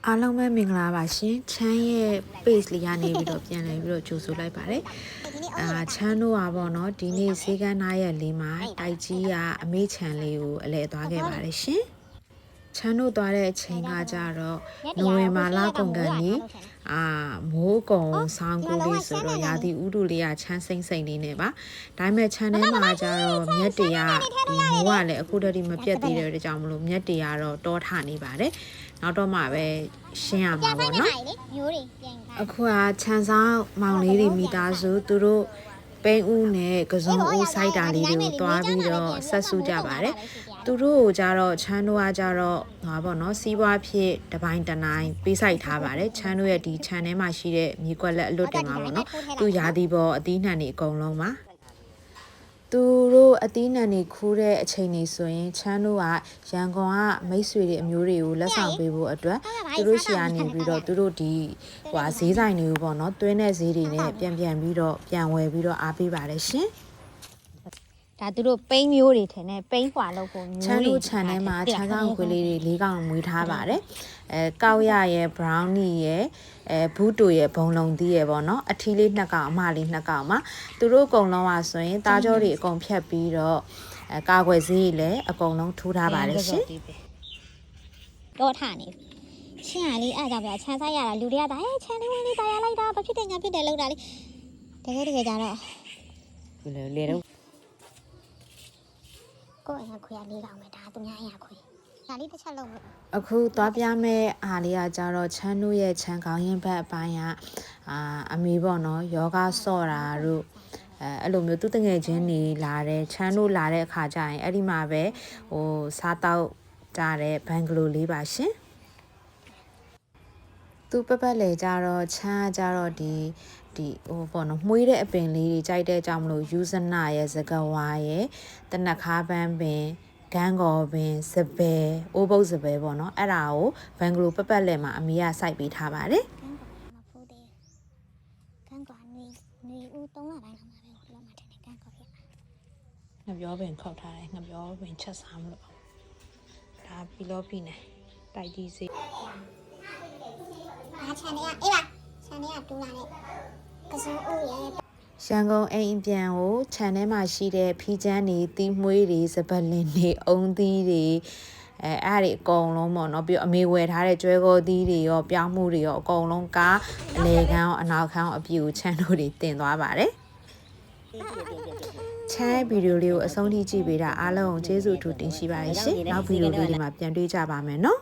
အားလုံးပဲမင်္ဂလာပါရှင်ချမ်းရဲ့ page လေးကနေပြီးတော့ပြန်လည်ပြီးတော့ကြိုဆိုလိုက်ပါတယ်ချမ်းတို့ပါပေါ့နော်ဒီနေ့ဈေးကန်းနားရက်လေးမှာတိုက်ကြီးကအမေချမ်းလေးကိုအလဲသွားခဲ့ပါတယ်ရှင်ချမ်းတို့သွားတဲ့အချိန်ကကြတော့နိုဝင်ဘာလကုန်ကနေမိုးကုံဆောင်းကူလေးဆိုတော့ရာသီဥတုလေးကချမ်းစိမ့်စိမ့်လေးနဲ့ပါဒါပေမဲ့ချမ်းထဲမှာကြတော့မြက်တွေကဒီမိုးကလည်းအခုတည်းမပြတ်သေးတဲ့ကြောင့်မလို့မြက်တွေကတော့တောထနေပါတယ်နောက်တော့မှပဲရှင်းရမှာပေါ့နော်အခုကချမ်းဆောင်မောင်လေးတွေမိသားစုသူတို့ပိန်းဦးနဲ့ကစုံဦးစိုက်တာလေးတွေကိုတွားပြီးတော့ဆက်စုကြပါတယ်သူတို့ကိုကြတော့ချမ်းတို့ကကြတော့ဟာပေါ့နော်စီးပွားဖြစ်တပိုင်းတနိုင်ပေးဆိုင်ထားပါတယ်ချမ်းတို့ရဲ့ဒီခြံထဲမှာရှိတဲ့မြေကွက်လက်အလွတ်တင်မှာပေါ့နော်သူရာသီပေါ်အသီးနှံတွေအကုန်လုံးပါသူတို့အသီးနှံတွေခူးတဲ့အချိန်တွေဆိုရင်ချမ်းတို့ကရန်ကုန်ကမိတ်ဆွေတွေအမျိုးတွေကိုလက်ဆောင်ပေးဖို့အတွက်သူတို့ရှီကနေပြီးတော့သူတို့ဒီဈေးဆိုင်တွေကိုပေါ့နော်တွင်းတဲ့ဈေးတွေနဲ့ပြန်ပြီးတော့ပြန်ဝယ်ပြီးတော့အားပေးပါတယ်ရှင်ဒါသူတို့ပိန်းမျိုးတွေထင်တယ်ပိန်းခွာလို့ကိုမျိုးတွေချမ်းတို့ခြံထဲမှာချမ်းဆောင်ခွေးလေးတွေ၄កောင်မွေးထားပါတယ်ကောက်ရရဲ့ brownie ရဲ့ဘူးတူရဲ့ဘုံလုံးသီးရဲ့ပေါ့နော်အထီးလေး2កောင်အမလေး2កောင်မှာသူတို့အကုန်လုံးอ่ะဆိုရင်သားကြောတွေအကုန်ဖြတ်ပြီးတော့ကာကွယ်ဆေးလည်းအကုန်လုံးထိုးထားပါတယ်ရှင်တော့ထနေချမ်းရလေးအဲ့ကြောင့်ပြချမ်းဆိုင်ရတာလူတွေကဒါချမ်းလေးဝင်လေးတာရလိုက်တာဘာဖြစ်တယ်ညာဖြစ်တယ်လောက်တာလေးတကယ်ကြတော့လေတော့ကိုယ်အရင်ခွေရလေးကောင်ပဲဒါသူများအရင်ခွေဒါလေးတစ်ချက်လုံးအခုသွားပြမဲ့အားလေးကကြတော့ချမ်းတို့ရဲ့ချမ်းကောင်းရင်ဘက်အပိုင်းကအမေပေါ့နော်ယောဂဆော့တာတို့အဲ့လိုမျိုးသူတငယ်ချင်းနေလာတယ်ချမ်းတို့လာတဲ့အခါကျရင်အဲ့ဒီမှာပဲစားတောက်ကြတဲ့ဘန်ဂလိုလေးပါရှင်သူပတ်လေကြတော့ချမ်းကြတော့ဒီပေါ့နော်မှုေးတဲ့အပင်လေးတွေကြိုက်တဲ့ကြောင့်မလို့ယူဇနာရဲ့စကဝါရဲ့တနခါပန်းပင်ဂန်းကော်ပင်စပယ်အိုးပုတ်စပယ်ပေါ့နော်အဲ့ဒါကိုဘန်ဂလိုပတ်လေမှာအမေကစိုက်ပေးထားပါတယ်ဂန်းကော်နေဦး3လပိုင်းလောက်မှာပဲလောက်မှာတယ်ဂန်းကော်ဖြစ်ငှပြောပင်ခောက်ထားတယ်ငှပြောပင်ချက်စားမလို့ဒါဖီလောဖီနေတိုက်ကြီးစေးချန်နေရအေးပါချန်နေရတူလာတဲ့ကစုံဦးရဲ့ရန်ကုန်အိမ်ပြန်ကိုခြံထဲမှာရှိတဲ့ဖီးချမ်းတွေတီးမွေးတွေစပလင်တွေအုံသီးတွေအဲ့ဒီအကုန်လုံးပေါ့နော်ပြီးတော့အမေဝယ်ထားတဲ့ကျွဲကောသီးတွေရောပြောင်းမှုတွေရောအကုန်လုံးကအလေခန်းအနောက်ခန်းအပြူချမ်းတို့တွေတင်သွားပါတယ်ချမ်းဗီဒီယိုလေးကိုအဆုံးထိကြည့်ပေးတာအားလုံးကျေးဇူးအထူးတင်ရှိပါတယ်ရှင်နောက်ဗီဒီယိုလေးတွေမှာပြန်တွေ့ကြပါမယ်နော်